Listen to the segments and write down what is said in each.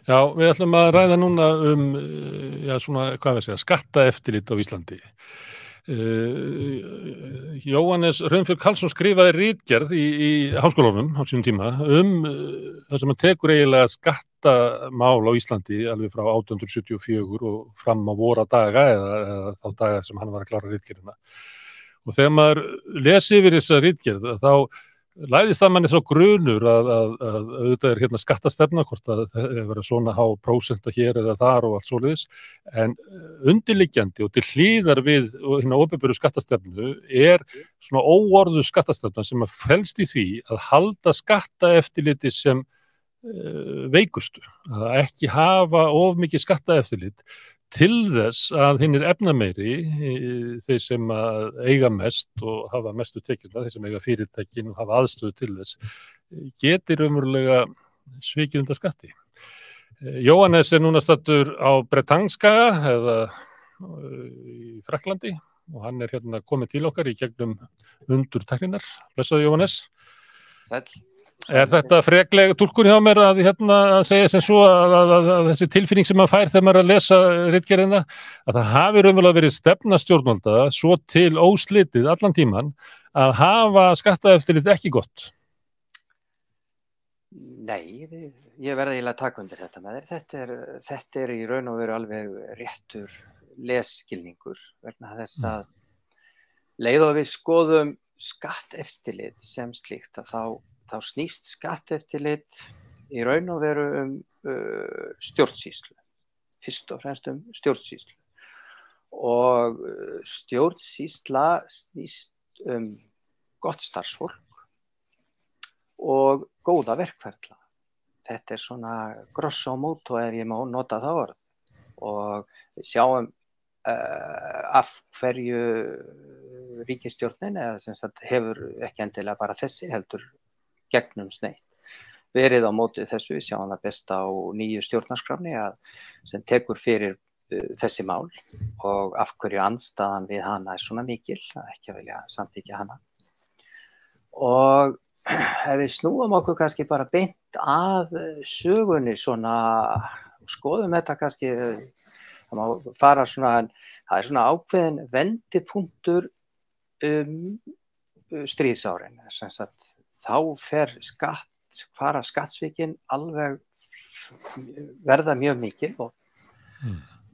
Já, við ætlum að ræða núna já, svona, hvað við segja, skattaeftirlit á Íslandi. Jóhannes Hraunfjörð Karlsson skrifaði ritgerð í háskólanum á sínum tíma það sem hann tekur eiginlega skattamál á Íslandi alveg frá 1874 og fram á vora daga eða þá daga sem hann var að klára ritgerðina. Og þegar maður lesi yfir þessa ritgerð þá læðist það manni svo grunur að auðvitað er hérna skattastefna, hvort að það vera svona há prósenta hér eða þar og allt svoleiðis, en undirliggjandi og til hlýðar við hérna opinberu skattastefnu er svona óorðu skattastefna sem að felst í því að halda skattaeftirliti sem veikustu, að ekki hafa of mikið skattaeftirlit til þess að hinn efnameiri, þeir sem eiga mest og hafa mestu tekjurnar, þeir sem eiga fyrirtækin og hafa aðstöðu til þess, geti raunverulega svikið undan skatti. Jóhannes er núna staddur á Bretagne-skaga eða í Frakklandi og hann er hérna komið til okkar í gegnum undur tækninnar. Blessaðu Jóhannes. Sæll. Er þetta frekleg túlkun hjá mér að segja sem svo að þessi tilfinning sem maður fær þegar maður er að lesa ritgerðina, að það hafi raunverulega verið stefna stjórnvalda svo til óslitið allan tíman að hafa skattaeftirlit ekki gott? Nei, ég verði eiginlega að taka undir þetta með þér. Þetta er í raun og veru alveg réttur lesskilningur vegna þess að leið og við skoðum skatteftirlit sem slíkt að þá snýst skatteftirlit í raun og veru stjórnsýslu, fyrst og fremst stjórnsýslu og stjórnsýsla snýst gott starfsfólk og góða verkferla. Þetta er svona grosso modo ef ég má nota það orð og við sjáum af hverju ríkisstjórnin eða sem sagt hefur ekki endilega bara þessi heldur gegnum sneitt verið á móti þessu. Við sjáum það best á nýju stjórnarskránni sem tekur fyrir þessi mál og af hverju andstaðan við hana er svona mikil að ekki vilja samþykkja hana. Og ef við snúum okkur kannski bara beint að sögunni svona og skoðum þetta kannski, það má fara svona, það er svona ákveðin vendipunktur stríðsárin, sem sagt þá fara skattsvikin alveg verða mjög mikið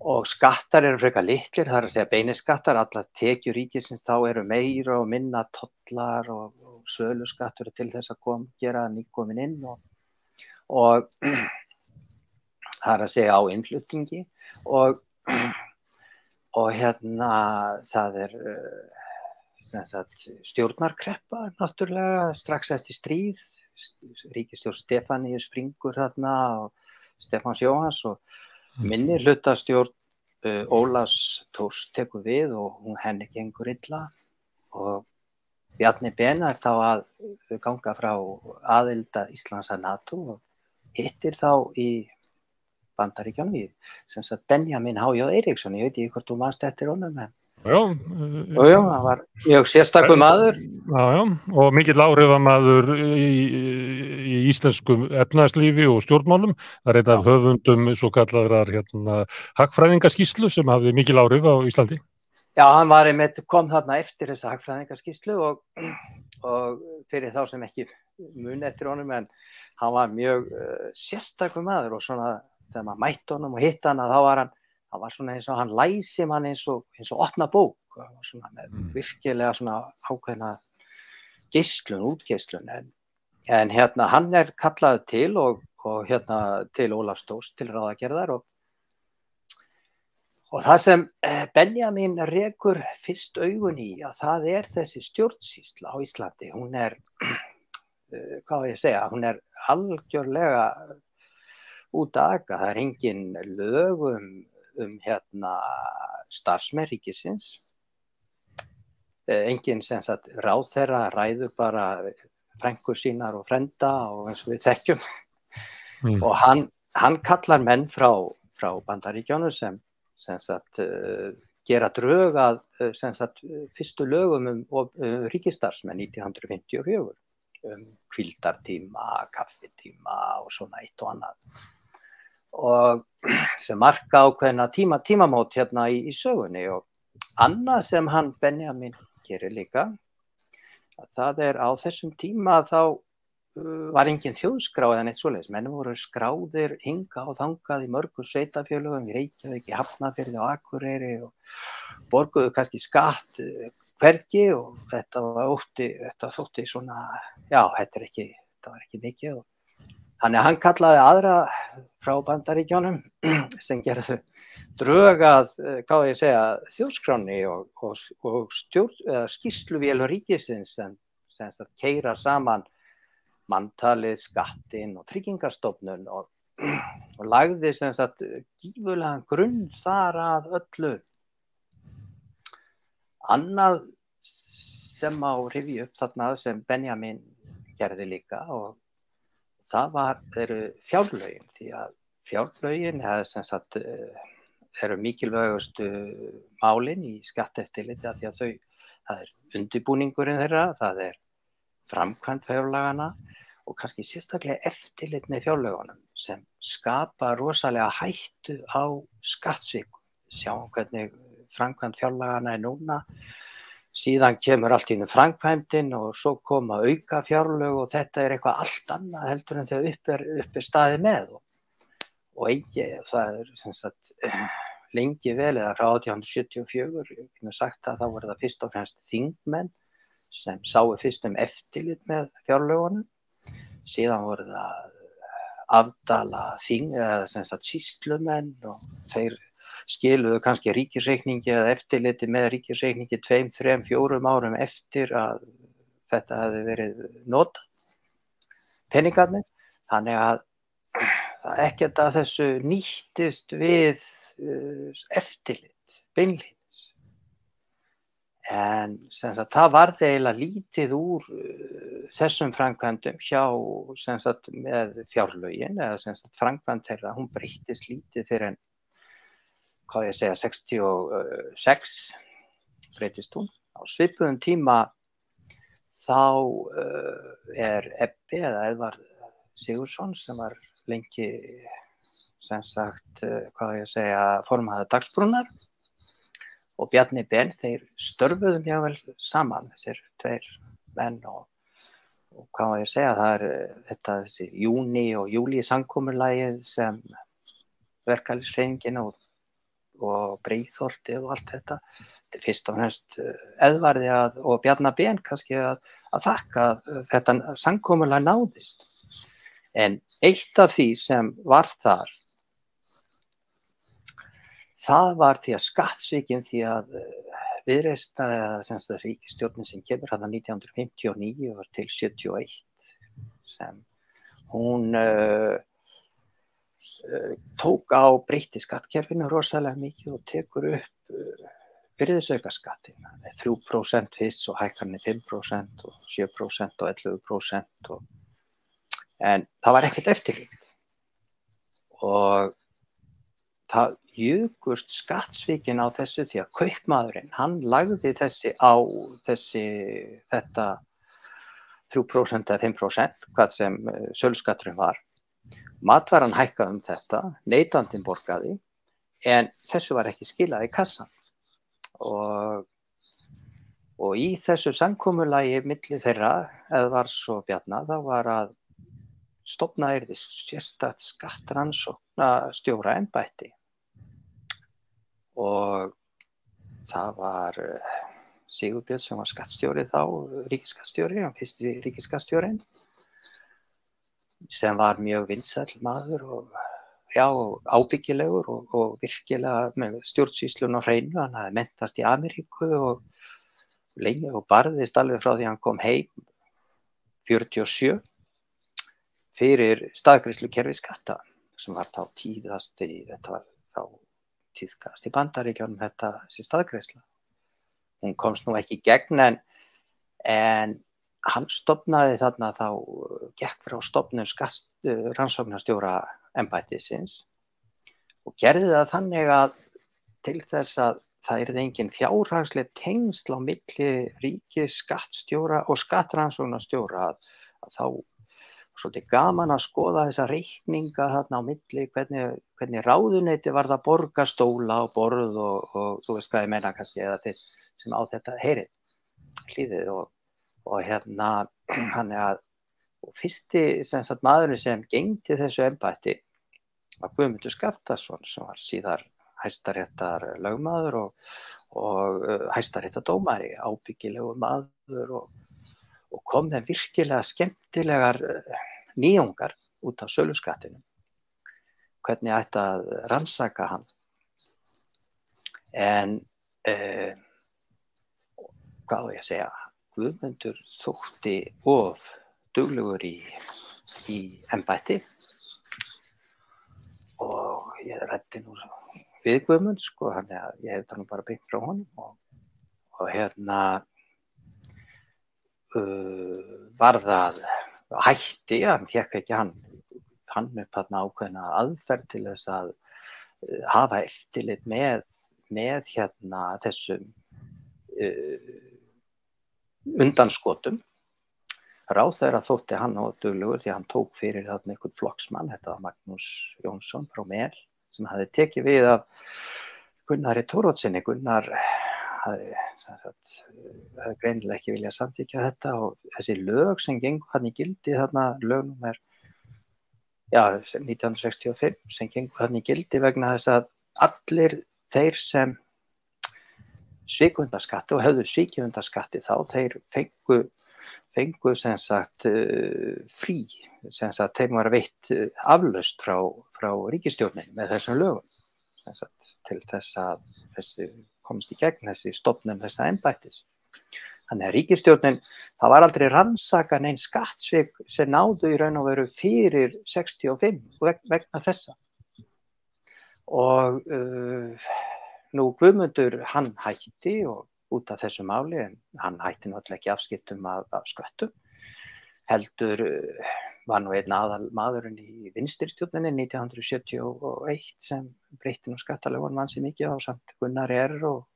og skattar eru frekar litlir, það er að segja beiniskattar, allar tekjur ríkisins þá eru meira og minna tollar og söluskattur til þess að gera nýkomin inn og það er að segja á innflutningi og hérna það er stjórnarkreppa náttúrulega strax eftir stríð, ríkisstjórn Stefaníu springur þarna og Stefáns Jóhanns og minni hlutastjórn Ólafs Thors tekur við og henni gengur illa og Bjarni Ben er þá að ganga frá aðild að Íslands að NATO og hittir þá í Bandaríkjunum sem sagt Benjamin H.J. Eiríksson, ég veit ekki hvort þú manst eftir honum en já, hann var mjög sérstakur maður. Já, og mikill áhrifamaður í íslenskum efnahagslífi og stjórnmálum. Það er einn af höfundum svo kallaðrar hagfræðingaskýrslu sem hafði mikil áhrif á Íslandi. Já, hann var kom þarna eftir þessa hagfræðingaskýrslu og fyrir þá sem ekki muni eftir honum en hann var mjög sérstakur maður og svona þegar maður mætti honum og hitt hann að þá var hann var svona eins og hann læsi mann eins og opna bók og svona með virkilega svona ákveðna útgeislun en hérna hann er kallaður til og hérna til Ólafs Thors til ráðagerðar og það sem Benjamin rekur fyrst augun í að það er þessi stjórnsýsla á Íslandi, hún er hvað á ég að segja, hún er algjörlega út að aka, það er engin lög hérna starfsmenn ríkisins, engin sem sagt ráðherra ræður bara frænkur sínar og frænda og eins og við þekkjum og hann kallar menn frá Bandaríkjunum sem sagt gera drög að sem sagt fyrstu lögum ríkisstarfsmenn 1954 hvíldartíma, kaffitíma og svona eitt og annað. og sem marka ákveðna tímamót hérna í sögunni. Og annað sem hann Benjamin gerir líka, það á þessum tíma þá var engin þjóðskrá eða neitt svoleiðis. Menn voru skráðir hingað og þangað í mörgum sveitarfélögum, í Reykjavík, í Hafnarfirði og Akureyri og borguðu kannski skatt hvergi og þetta þótti svona, já, þetta var ekki mikið. Þannig að hann kallaði aðra frá Bandaríkjunum sem gerðu drög að, hvað á ég að segja, þjóðskránni og skýrsluvélum ríkisins sem keyra saman manntalið, skattinn og tryggingastofnun og lagði sem sagt gífurlegan grunn þar að öllu. Annað sem má rifja upp þarna sem Benjamin gerði líka og það eru fjárlögin, því að fjárlögin sem sagt eru mikilvægustu málin í skatteftirliti af því að það undirbúningurinn þeirra, það framkvæmd fjárlagana og kannski sérstaklega eftirlit með fjárlögunum sem skapa rosalega hættu á skattsvikum. Sjáum hvernig framkvæmd fjárlagana núna, síðan kemur allt í einu framkvæmdin og svo koma auka fjárlög og þetta eitthvað allt annað heldur en þegar upp staðið með og það sem sagt lengi vel eða frá 1874, ég hef sagt að þá voru það fyrst og fremst þingmenn sem sáu fyrst eftirlit með fjárlögunum, síðan voru það afdala eða sem sagt sýslumenn og þeir skiluðu kannski ríkisreikningi eða eftirliti með ríkisreikningi 2, 3, 4 árum eftir að þetta hefði verið notað, peningarnir, þannig að ekkert að þessu nýttist við eftirlit, beinlínis. En sem sagt, það varð eiginlega lítið úr þessum framkvæmdum hjá sem sagt með fjárlögin eða sem sagt framkvæmd þeirra, hún breyttist lítið fyrir en, hvað ég segja, 66 breyttist hún. Á svipuðum tíma þá Ebbi eða Edvard Sigurðsson sem var lengi sem sagt, hvað ég segja, formaður Dagsbrúnar og Bjarni Ben, þeir störfuðu mjög vel saman, þessir tveir menn og hvað má ég segja, það þessi júní og júlí samkomulagið sem verkalýðshreyfingin og Breiðholtið og allt þetta fyrst og fremst Edvardi og Bjarni Ben kannski að þakka þetta samkomulag náðist. En eitt af því sem var þar, það var því að skattsvikin, því að Viðreisnar eða sem sagt ríkisstjórnin sem kemur hérna 1959 og til 71 sem hún tók á breytti skattkerfinu rosalega mikið og tekur upp virðisaukaskattinn, 3% fyrst og hækkar hann 5% og 7% og 11% en það var ekkert eftirlit og það jukust skattsvikin á þessu því að kaupmaðurinn, hann lagði þetta 3% eða 5%, hvað sem söluskatturinn var. Matvaran hækkaði þetta, neytandinn borgaði, en þessu var ekki skilað í kassan. Og í þessu samkomulagi milli þeirra, Edvards og Bjarna, þá var að stofna yrði sérstakt skattrannsóknarstjóraembætti. Og það var Sigurbjörn sem var skattstjóri þá, ríkisskattstjóri, hann fyrsti ríkisskattstjórinn, sem var mjög vinsæll maður og ábyggilegur og virkilega með stjórnsýslun á hreinu. Hann hafði menntast í Ameríku og lengi og barðist alveg frá því hann kom heim 47 fyrir staðgreiðslukerfi skatta sem var þá tíðkast í Bandaríkjunum þessi staðgreiðsla. Hún komst nú ekki í gegn en hann stofnaði þarna þá gekk frá stofnun rannsóknarstjóra embættisins og gerði það þannig að til þess að það yrði engin fjárhagsleg tengsl á milli ríkisskattstjóra og skattrannsóknarstjóra að þá svolítið gaman að skoða þessa reikninga þarna á milli, hvernig ráðuneyti var það borga stóla og borð og þú veist hvað ég meina kannski, eða þeir sem á þetta heyrið, hlýðið og hann að og fyrsti sem sagt maðurinn sem gegndi þessu embætti var Guðmundur Skaftason sem var síðar hæstaréttar lögmaður og hæstaréttardómari, ábyggilegu maður og kom með virkilega skemmtilegar nýjungar út af söluskattinum, hvernig ætti að rannsaka hann. En hvað á ég að segja, Guðmundur þótti of duglegur í embætti og ég ræddi nú við Guðmund sko, þannig að ég hef það nú bara beint frá honum og var það hætti, hann fékk ekki hann upp þarna ákveðna aðferð til þess að hafa eftirlit með þessum undanskotum. Ráðherra þótti hann og duglegur því að hann tók fyrir þarna einhvern flokksmann, þetta var Magnús Jónsson frá Mel, sem hafði tekið við af Gunnari Thoroddsenni. Gunnar hafði greinilega ekki viljað samþykkja þetta og þessi lög sem gengu hann í gildi þarna, lög númer 1965 sem gengu hann í gildi vegna þess að allir þeir sem sviku undan skatti og höfðu svikið undan skatti þá þeir fengu sem sagt frí, sem sagt þeim var veitt aflaust frá ríkisstjórninni með þessum lögum, sem sagt til þess að þessi komst í gegn þessi stofnun þessa embættis. Þannig að ríkisstjórnin, það var aldrei rannsakað nein skattsvik sem náðu í raun og veru fyrir 65 vegna þessa. Og nú Guðmundur hann hætti og út af þessu máli, en hann hætti náttúrulega ekki afskiptum af sköttum, heldur var nú einn aðalmaðurinn í vinstristjórninni 1971 sem breytti nú skattalögunum ansi mikið á samt Gunnar og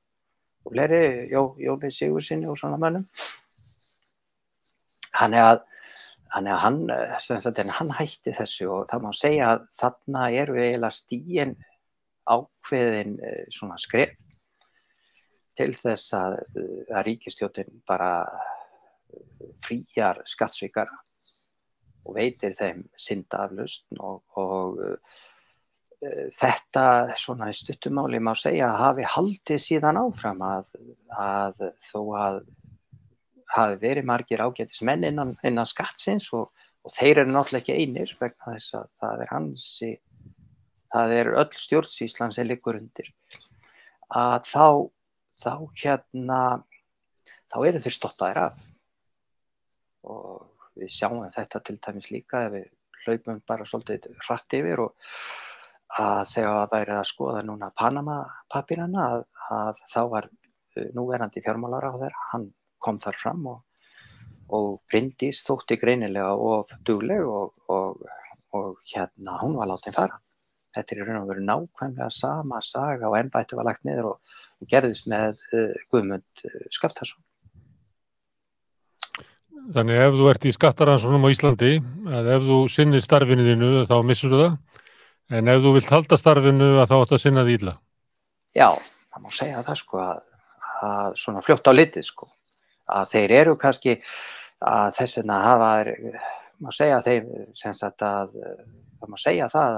fleiri, Jóni Sigurðssyni og svona mönnum. Þannig að hann hætti þessu og það má segja að þarna eru eiginlega stigin ákveðin svona skref til þess að ríkisstjórnin bara fríjar skattsvikara og veitir þeim syndaaflausn og þetta svona í stuttumáli má segja að hafi haldið síðan áfram að þó að hafi verið margir ágætis menn innan skattsins og þeir eru náttúrulega ekki einir vegna þess að það er öll stjórnsýslan sem liggur undir, að þá eru þeir stottaðir af og við sjáum þetta til dæmis líka ef við hlaupum bara svolítið hratt yfir og að þegar væri að skoða núna Panama-papírana að þá var núverandi fjármálaráðherra, hann kom þar fram og Bryndís þótti greinilega of dugleg og hún var látin fara. Þetta er í raun og veru nákvæmlega sama saga og embættið var lagt niður og gerðist með Guðmund Skaftason. Þannig ef þú ert í skattarannsóknum á Íslandi, að ef þú sinnir starfinu þínu þá missur þú það, en ef þú vilt halda starfinu að þá átt að sinna því illa. Já, það má segja það sko að svona fljótt á litið sko, að þeir eru kannski að þess vegna má segja þeim sem sagt að það má segja það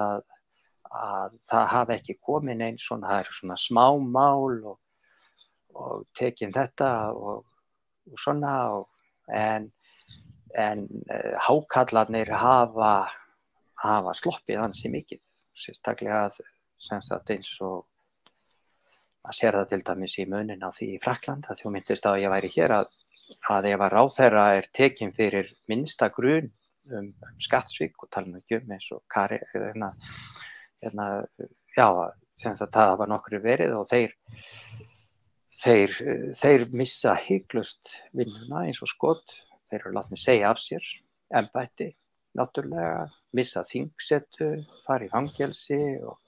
að það hafi ekki komið neinn svona, það eru svona smá mál og tekin þetta og svona en hákallarnir hafa sloppið ansi mikið, sérstaklega sem sagt eins og maður sér það til dæmis í munin á því í Frakklandi, að þú myndist að ég væri hér að ef að ráðherra er tekin fyrir minnsta grun skattsvik og tala ekki eins og Kari sem sagt það hafa nokkru verið og þeir missa hygglust vinnuna eins og skot, þeir eru látnir segja af sér embætti, náttúrulega missa þingsetu, fara í fangelsi og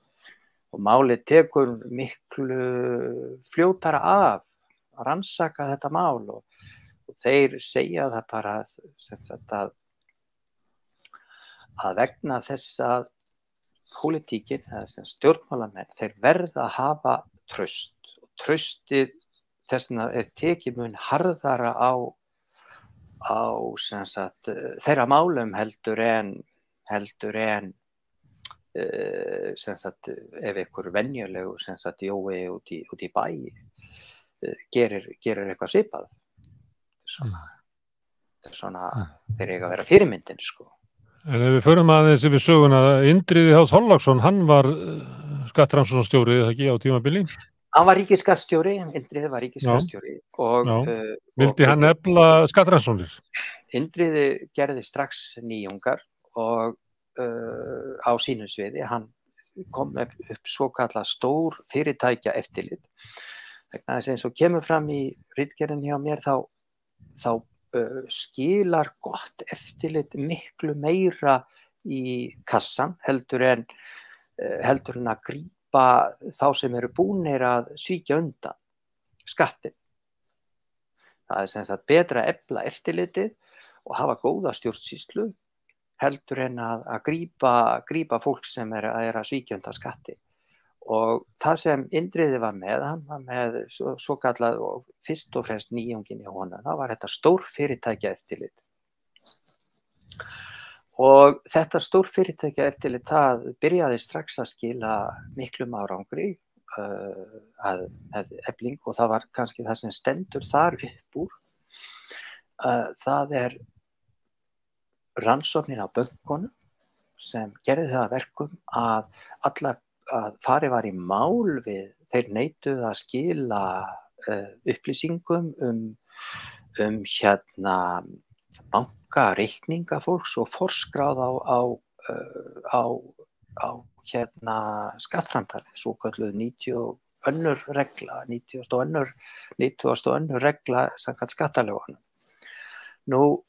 málið tekur miklu fljótara af að rannsaka þetta mál og þeir segja það bara sem sagt að vegna þess að pólitíkin, eða sem stjórnmálamenn, þeir verða að hafa traust. Og traustið þess vegna tekið mun harðara á sem sagt, þeirra málum heldur en sem sagt, ef einhver venjulegu sem sagt jói út í bæ gerir eitthvað svipað. Þetta er svona þeir eiga að vera fyrirmyndin, sko. En ef við förum aðeins yfir söguna, Indriði H. Þorláksson, hann var skattrannsóknarstjóri, eða ekki, á tímabili? Hann var ríkisskattstjóri, Indriði var ríkisskattstjóri. Vildi hann efla skattrannsóknir? Indriði gerði strax nýjungar og á sínu sviði, hann kom upp svokallað stór fyrirtækja eftirlit. Þess eins og kemur fram í ritgerðinni hjá mér þá skilar gott eftirlit miklu meira í kassan heldur en að grípa þá sem eru búnir að svíkja undan skattin. Það er sem sagt betra að efla eftirlitið og hafa góða stjórnsýslu heldur en að grípa fólk sem er að svíkja undan skatti. Og það sem Indriði var með, hann var með svo kallað og fyrst og fremst nýjungin í honum, það var þetta stórfyrirtækja eftirlit. Og þetta stórfyrirtækja eftirlit, það byrjaði strax að skila miklum árangri að efling og það var kannski það sem stendur þar upp úr. Það er rannsóknin á bönkunum sem gerði það að verkum að farið var í mál við, þeir neituðu að skila upplýsingum bankareikninga fólks og forskráð á skattframtali, svokölluð 90 önnur regla, 90 önnur regla samkvæmt skattalögunum. Nú,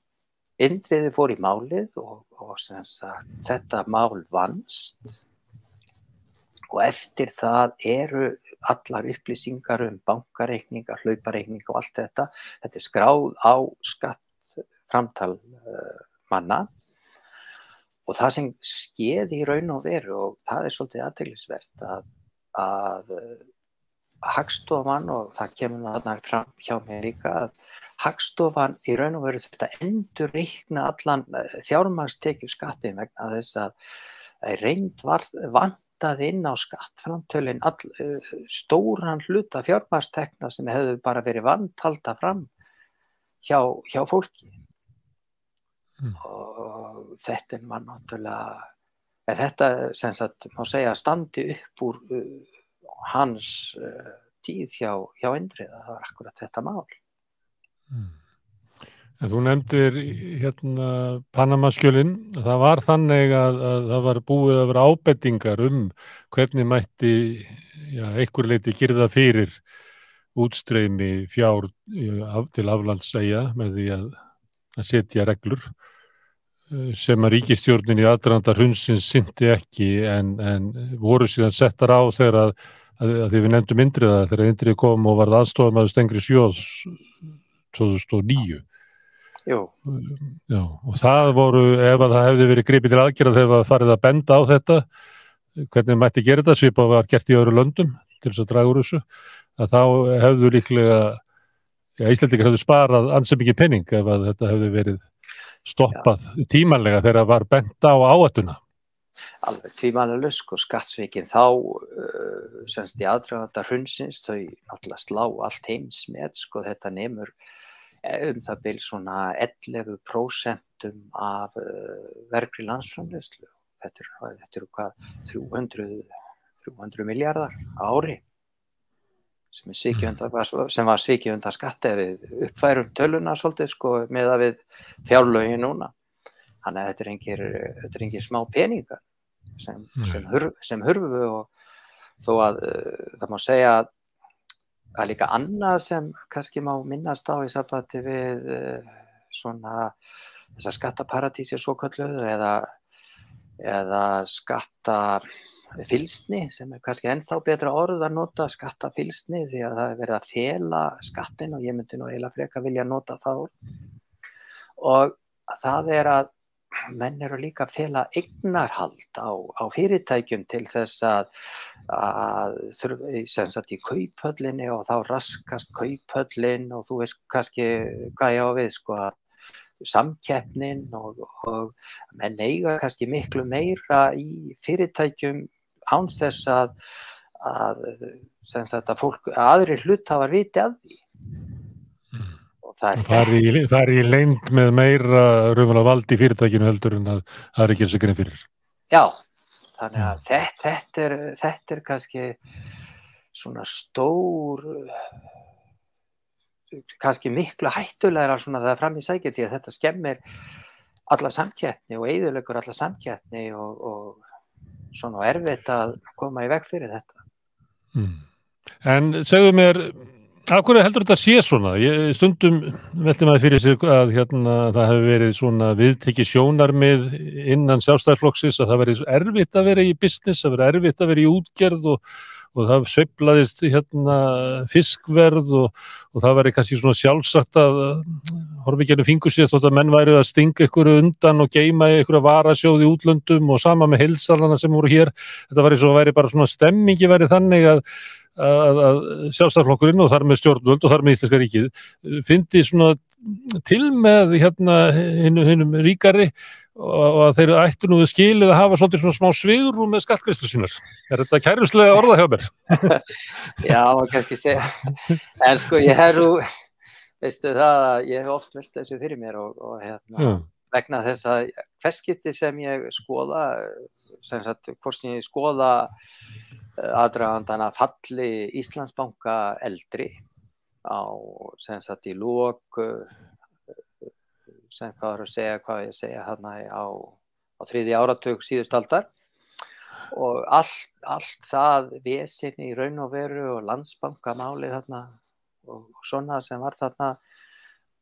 Indriði fór í málið og sem sagt, þetta mál vannst. Og eftir það eru allar upplýsingar bankareikninga, hlaupareikninga og allt þetta. Þetta er skráð á skattframtal manna. Og það sem skeði í raun og veru, og það er svolítið athyglisvert að Hagstofan, og það kemur þarna fram hjá mér líka, að Hagstofan í raun og veru þetta endurreikna allan fjármagnstekju skattin vegna þess að reynd vantaði inn á skattframtölin stóran hluta fjármagnstekna sem hefðu bara verið vantalda fram hjá fólki. Og þetta var náttúrulega, þetta sem sagt má segja standi upp úr hans tíð hjá Indriða, það var akkurat þetta mál. En þú nefndir Panamaskjölin, það var þannig að það var búið að vera ábendingar hvernig mætti einhver leyti girða fyrir útstreymi fjár til aflandseyja með því að setja reglur sem að ríkisstjórnin í aðdraganda hrunsins sinnti ekki en voru síðan settar á þegar að því við nefndum Indriða þegar Indriði kom og varð aðstofamaður Stengri Sjós 2009. Jú. Já, og það voru, ef að það hefði verið gripið til aðgerða þegar það farið að benda á þetta, hvernig mætti gera þetta, svipað var gert í öðru löndum til þess að draga úr þessu, að þá hefðu líklega, Íslendingar hefðu sparað ansi mikið penning ef að þetta hefði verið stoppað tímanlega þegar það var bent á áhættuna. Alveg tímanlega sko, skattsvikin þá, semst í aðdraganda hrunsins, þau náttúrulega slá allt heimsmet, sko, þetta nemur það bil svona 11% af vergri landsframleiðslu. Þetta eru hvað 300 miljardar á ári sem var svikið undan skatti ef við uppfærum töluna svolítið sko með að við fjárlögin núna. Þannig að þetta er engir smá peningar sem hurfu og þó að það má segja að það er líka annað sem kannski má minnast á í sambandi við svona þessar skattaparadísir svokölluðu eða skattafylgsni sem er kannski ennþá betra orð að nota, skattafylgsni, því að það er verið að fela skattin og ég myndi nú eiginlega frekar vilja nota það orð. Og það er að menn eru líka að fela eignarhald á fyrirtækjum til þess að sem sagt í kauphöllinni og þá raskast kauphöllin og þú veist kannski hvað ég á við sko samkeppnin og menn eiga kannski miklu meira í fyrirtækjum án þess að sem sagt að aðrir hluthafar viti af því. Það er í leynd með meira raunverulega vald í fyrirtækinu heldur en að það er ekki þessi grein fyrir. Já, þannig að þetta er kannski svona stór, kannski miklu hættulegra svona það fram í sækir því að þetta skemmir alla samkeppni og eyðileggur alla samkeppni og svona erfitt að koma í veg fyrir þetta. En segðu mér, af hverju heldur þetta sé svona? Stundum velti maður fyrir sig að það hefur verið svona viðtekið sjónarmið innan Sjálfstæðisflokksins að það verið erfitt að vera í business, það verið erfitt að vera í útgerð og það sveiflaðist fiskverð og það verið kannski svona sjálfsagt að horfi ekki fingur sér þótt að menn væri að stinga ykkur undan og geyma ykkur varasjóð í útlöndum og sama með heilsalana sem voru hér. Þetta væri bara svona stemmingi væri þannig að Sjálfstæðisflokkurinn og þar með stjórnvöld og þar með Íslenska ríkið fyndi svona til með hinum ríkari og að þeir ættu nú skilið að hafa svolítið svona smá svigrúm með skattgreiðslur sínar. Er þetta kæruslega orða hjá mér? Já, kannski segja. En sko ég veistu það að ég hef oft velt þessu fyrir mér og vegna þess að hvers skipti sem ég skoða, sem sagt hvort sem ég skoða aðdragandana falli Íslandsbanka eldri á sem sagt í lok sem hvað ég segja þarna á þriðja áratug síðustu aldar og allt það vesinni í raun og veru og Landsbankamálið þarna og svona sem var þarna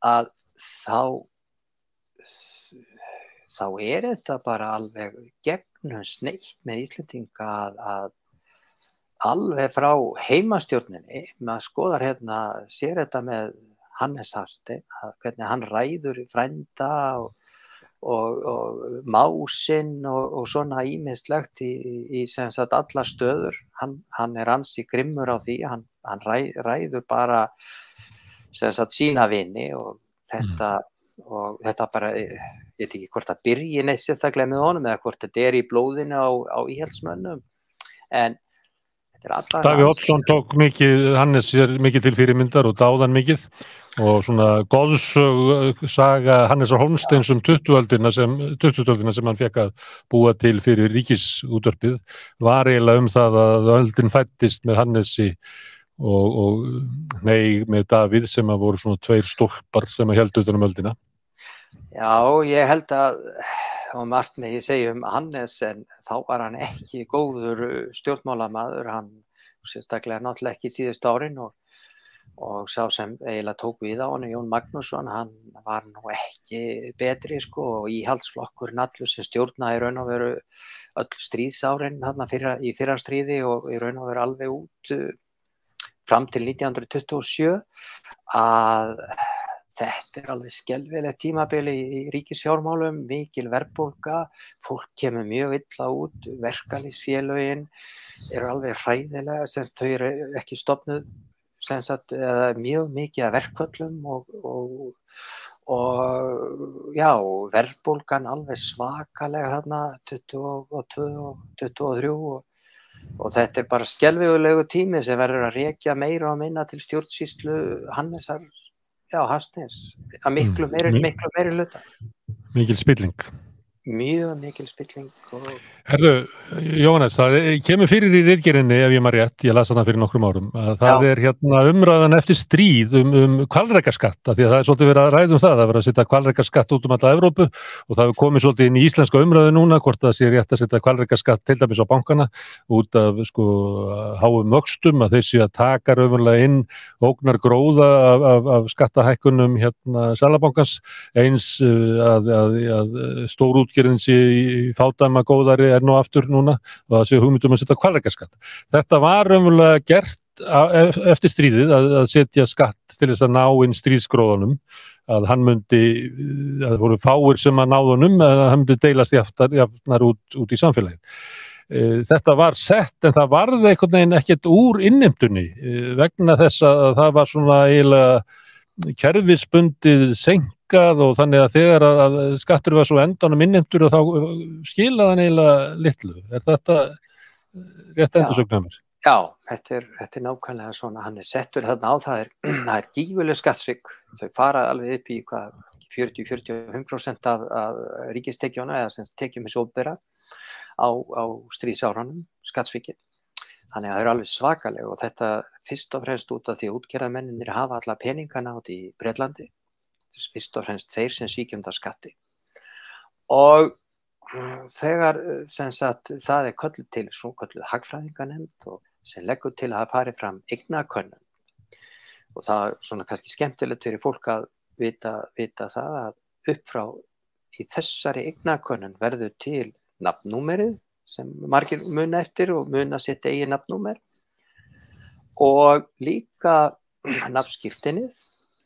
að þá er þetta bara alveg gegnum sneitt með Íslendinga að alveg frá heimastjórninni, maður skoðar sér þetta með Hannes Hafstein, hvernig hann ræður frænda og másinn og svona ýmislegt í sem sagt allar stöður, hann er ansi grimmur á því, hann ræður bara sem sagt sína vini og þetta bara, ég veit ekki hvort það byrji neitt sérstaklega með honum eða hvort þetta er í blóðinu á íhaldsmönnum, en Davíð Oddsson tók mikið, Hannes sér mikið til fyrirmyndar og dáðan mikið og svona goðsaga Hannesar Hólmsteins 20-öldina sem hann fekk að búa til fyrir ríkisútvarpið var eiginlega það að öldin fæddist með Hannesi og með Davíð sem að voru svona tveir stólpar sem að héldu utan öldina. Já, ég held að og margt með ég segi Hannes en þá var hann ekki góður stjórnmálamaður, hann sérstaklega náttúrulega ekki síðustu árin og sá sem eiginlega tók við á hann, Jón Magnússon, hann var nú ekki betri og íhaldsflokkurinn allur sem stjórnaði í raun og veru öll stríðsárin þarna í fyrra stríði og í raun og veru alveg út fram til 1927 að þetta er alveg skelfilegt tímabili í ríkisfjármálum, mikil verðbólga, fólk kemur mjög illa út, verkalýðsfélögin eru alveg hræðilega, þau eru ekki stofnuð, eða mjög mikið af verkföllum og já, verðbólgan alveg svakalega þarna 22 og 23 og þetta er bara skelfilegu tími sem verður að rekja meira og minna til stjórnsýslu Hannesar Hafsteins, að miklu meiri hluta. Mikil spilling. Mjög mikil spilling. Herðu, Jóhannes, það kemur fyrir í ritgerðinni, ef ég maður rétt, ég las hana fyrir nokkrum árum, að það er umræðan eftir stríð hvalrekaskatt, af því að það er svolítið verið að ræða það er verið að setja hvalrekaskatt út alla Evrópu og það hefur komið svolítið inn í íslenska umræðu núna, hvort það sé rétt að setja hvalrekaskatt til dæmis á bankana, út af háum vöxtum, að þeir séu að taka raunverulega inn ógnar gróða af skattahækkunum Seðlabankans, eins að stórútgerðin sé í fádæma góðari er nú aftur núna og það sé hugmyndum að setja hvalrekaskatt. Þetta var raunverulega gert eftir stríðið að setja skatt til þess að ná inn stríðsgróðunum, að hann myndi, að það voru fáir sem að náðu honum, að hann myndi deilast jafnar út í samfélagið. Þetta var sett, en það varði einhvern veginn ekkert úr innheimtunni vegna þess að það var svona eiginlega kerfisbundið senkað og þannig að þegar að skattur var svo endanum innheimtur og þá skilaði hann eiginlega litlu. Er þetta rétt endursögn mér? Já, þetta er nákvæmlega svona, hann settur þarna á, það er gífurleg skattsvik, þau fara alveg upp í 40-45% af ríkistekjuna eða sem tekjum hins opinbera á stríðsárunum, skattsvikin. Þannig að það er alveg svakaleg og þetta fyrst og fremst út af því að útgerðarmennirnir hafa alla peningana út í Bretlandi, fyrst og fremst þeir sem svíkja undan skatti. Og þegar sem sagt það er kölluð til svokölluð hagfræðinganefnd og sem leggur til að það fari fram eignakönnun og það er svona kannski skemmtilegt fyrir fólk að vita það að upp frá í þessari eignakönnun verður til nafnnúmerið sem margir muna eftir og muna sitt eigin nafnnúmer og líka nafnskírteinið,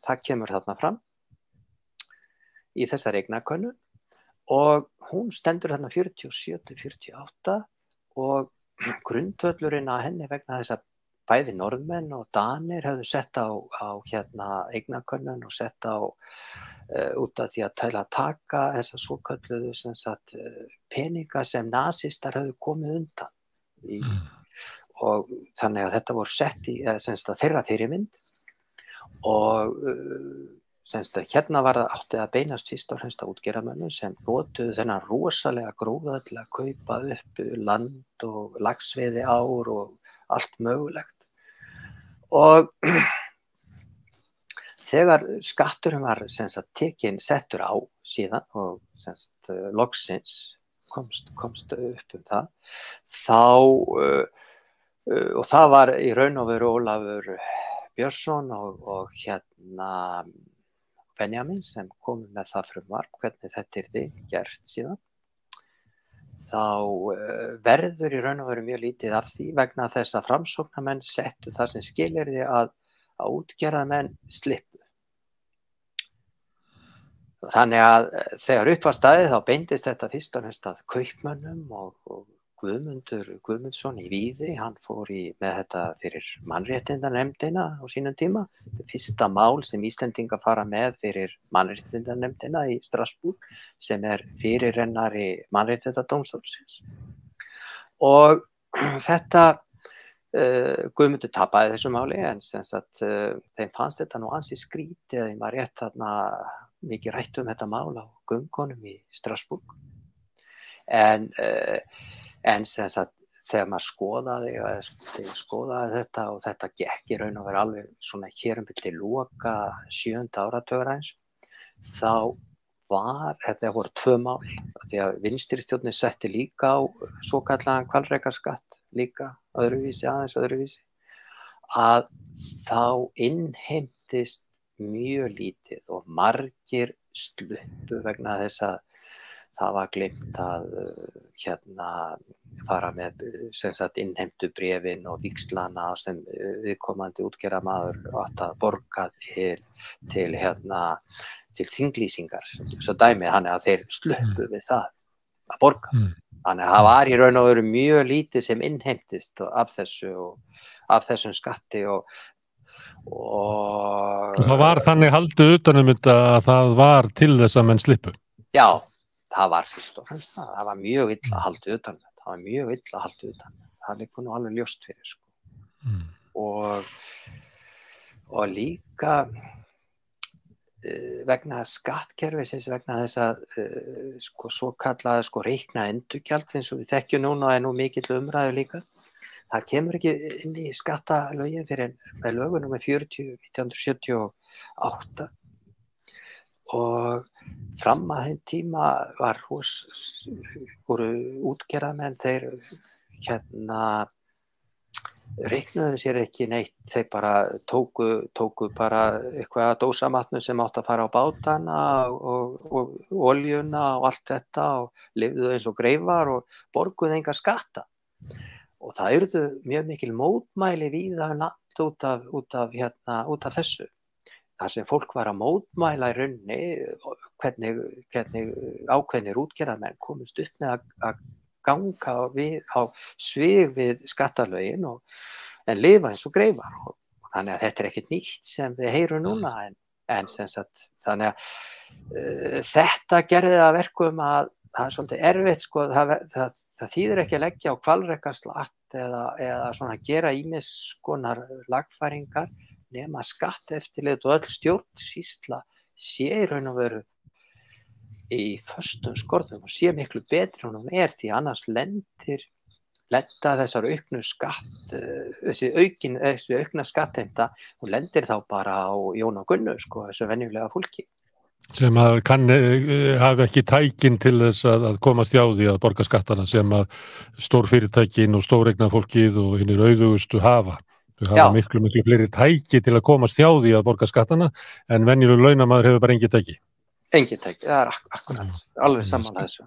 það kemur þarna fram í þessari eignakönnun og hún stendur hérna 47-48 og grundvöllurinn að henni vegna þess að bæði Norðmenn og Danir hefðu sett á hérna eignakönnun og sett á út af því að til að taka þessa svokölluðu sem sagt peninga sem nasistar hefðu komið undan og þannig að þetta voru sett í sem sagt þeirra fyrirmynd og hérna var það áttið að beinast fyrst og fremst að útgerðarmönnum sem notuðu þennan rosalega gróða til að kaupa upp land og laxveiði ár og allt mögulegt. Og þegar skatturinn var tekinn settur á síðan og loksins komst upp það, þá og það var í raun og veru Ólafur Björnsson og hérna Benjamin sem komið með það frumvarp, hvernig þetta yrði gert síðan. Þá verður í raun og veru mjög lítið af því vegna þess að framsóknarmenn settu það sem skilyrði að útgerðarmenn slippu. Þannig að þegar upp var staðið þá beindist þetta fyrst og fremst að kaupmönnum og Guðmundur Guðmundsson í Víði, hann fór með þetta fyrir mannréttindanefndina á sínum tíma. Þetta er fyrsta mál sem Íslendingar fara með fyrir mannréttindanefndina í Strasbourg sem er fyrirrennari mannréttindadómstólsins. Og þetta Guðmundur tapaði þessu máli en sem sagt þeim fannst þetta nú ansi skrítið að þeim var rétt þarna mikið rætt þetta mál á göngunum í Strasbourg. En sem sagt, þegar maður skoðaði þetta og þetta gekk í raun og veru alveg svona hér til loka 7. áratugarins, þá þetta voru 2 mál, því að vinstristjórnin setti líka á svokallaðan hvalrekaskatt, líka aðeins öðruvísi, að þá innheimtist mjög lítið og margir sluppu vegna þess að það var gleymt að fara með sem sagt innheimtu bréfin og víxlana sem viðkomandi útgerðarmaður átt að borga til þinglýsingar svo dæmi, þannig að þeir sluppu við það að borga. Þannig að það var í raun og veru mjög lítið sem innheimtist af þessum skatti og það var þannig haldið utanum þetta að það var til þess að menn slippu. Já, það var fyrst og fremst það. Það var mjög illa haldið utan þetta. Það var mjög illa haldið utan þetta. Það liggur nú alveg ljóst fyrir, Og líka vegna skattkerfisins, vegna þess að svo kallaða reikna endurgjald eins og við þekkjum núna og nú mikill umræðu líka. Það kemur ekki inn í skattalögin fyrir með lögum númer 40 1978 og fram að þeim tíma voru útgerðarmenn þeir reiknuðu sér ekki neitt, þeir bara tóku bara eitthvað að dósamatnu sem átt að fara á bátana og oljuna og allt þetta og lifðu eins og greifar og borguðu enga skatta. Og það urðu mjög mikil mótmæli víða út af þessu. þar sem fólk var að mótmæla í rauninni hvernig ákveðnir útgerðarmenn komust upp með að ganga á svig við skattalögin en lifa eins og greifar. Þannig að þetta ekkert nýtt sem við heyrum núna en sem sagt, þannig að þetta gerði að verkum að það er svolítið erfitt sko, það þýðir ekki að leggja á hvalrekaslatt eða svona gera ýmis konar lagfæringar nema skatteftirlit og öll stjórnsýsla sé í raun og veru í föstum skorðum og sé miklu betri en hún því annars lenda þessar auknu þessi aukna skattheimta og lendir þá bara á Jón og Gunnu sko, þessu venjulega fólki. Sem að hafi ekki tækin til þess að komast hjá því að borga skattana sem að stórfyrirtækin og stóreigna fólkið og hinnir auðugustu hafa. Þau hafa miklu fleiri tæki til að komast hjá því að borga skattana en venjulegur launamaður hefur bara engin tæki. Engin tæki, það akkurat, alveg saman þessu.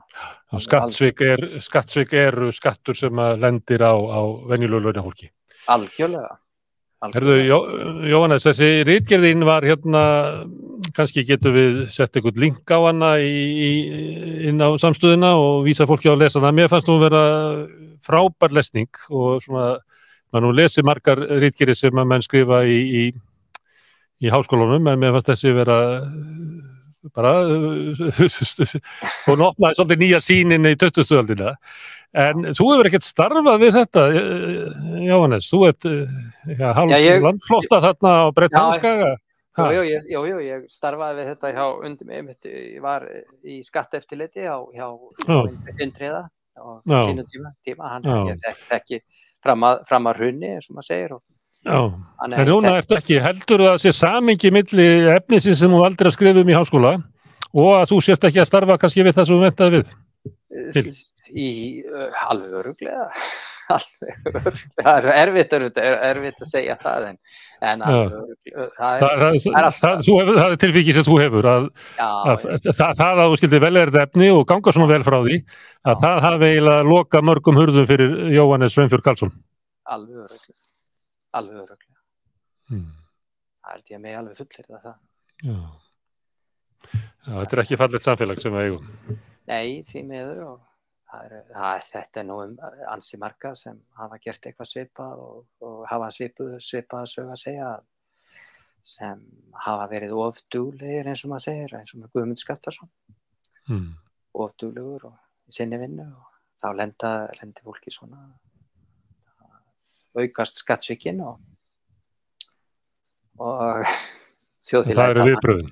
Skattsvik eru skattur sem að lendir á venjulegu launafólki. Algjörlega. Herðu, Jóhannes, þessi ritgerðin var kannski getum við sett eitthvað link á hana inn á samstöðuna og vísa fólki á að lesa hana. Mér fannst hún vera frábær lesning og svona, maður nú lesi margar ritgerðir sem að menn skrifa í háskólanum, en mér fannst þessi vera bara hún opnaði svolítið nýja sýnin í 20. öldina en þú hefur ekkert starfað við þetta Jóhannes, þú ert landflotta þarna á Bretlandsskaga. Jú, ég starfaði við þetta ég var í skatteftirliti hjá Indriða á sínum tíma ég þekki fram að hrunni eins og maður segir en núna ertu ekki heldur að sé samingi milli efnisins sem þú aldrei að skrifa í háskóla og að þú sért ekki að starfa kannski við það sem þú ventaði við? Alveg örugglega það er svo erfitt að segja það en það er tilvikið sem þú hefur að það að þú skildir vel þetta efni og ganga svona vel frá því að það hafi eiginlega lokað mörgum hurðum fyrir Jóhannes Sveinbjörn Karlsson. Alveg örugglega. Það held ég mig alveg fullyrða það. Já, þetta er ekki fallegt samfélag sem við eigum. Nei, því miður og þetta er nú ansi marga sem hafa gert eitthvað svipað og hafa svipað sög að segja sem hafa verið of duglegir eins og maður segir, eins og með Guðmund Skaftason. Of duglegur og í sinni vinnu og þá lendir fólki svona aukast skattsvikin og þjóðfélagið. Það eru viðbröðin.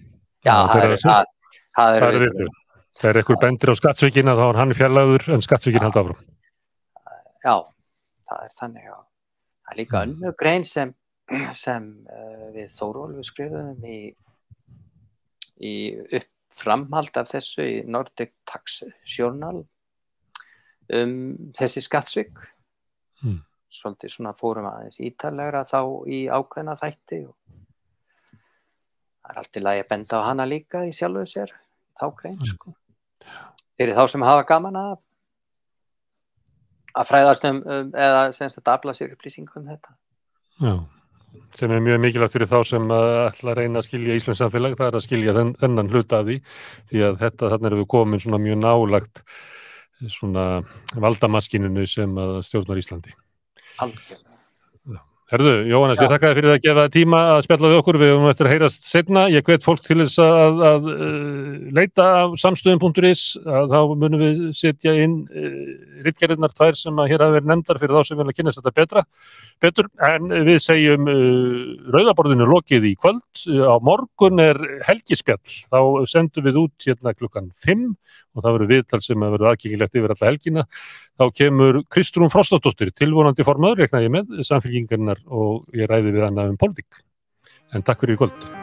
Já, það eru viðbröðin. Þegar einhver bendir á skattsvikina þá er hann fjarlægur en skattsvikin halda áfram. Já, það er þannig. Það er líka önnur grein sem við Þórólfur skrifuðum í framhald af þessu í Nordic Tax Journal þessi skattsvik. Svolítið svona fórum aðeins ítarlegra þá í ákveðna þætti og það er allt í lagi að benda á hana líka í sjálfu sér þá grein sko. Fyrir þá sem hafa gaman að fræðast eða semst að afla sér upplýsingum þetta. Já, sem er mjög mikilvægt fyrir þá sem ætla að reyna að skilja Íslands samfélag, það er að skilja þennan hluta af því að þarna erum við komin svona mjög nálagt svona valdamaskininu sem að stjórnar Íslandi. Algjörlega. Herðu, Jóhannes, ég þakka þér fyrir að gefa tíma að spjalla við okkur, við höfum eftir að heyrast seinna. Ég hvet fólk til þess að leita af samstöðum.is að þá munum við setja inn ritgerðirnar tvær sem að hér hafa verið nefndar fyrir þá sem vilja kynnast þetta betur, en við segjum rauðaborðinu lokið í kvöld. Á morgun er helgispjall, þá sendum við út hérna klukkan 5 og það verður viðtal sem að verður aðgengilegt yfir alla helgina. Þá kemur Kristrún Frostadóttir, tilvonandi formaður, reikna ég með, Samfylkingarinnar og ég ræði við hana pólitík. En takk fyrir í kvöld.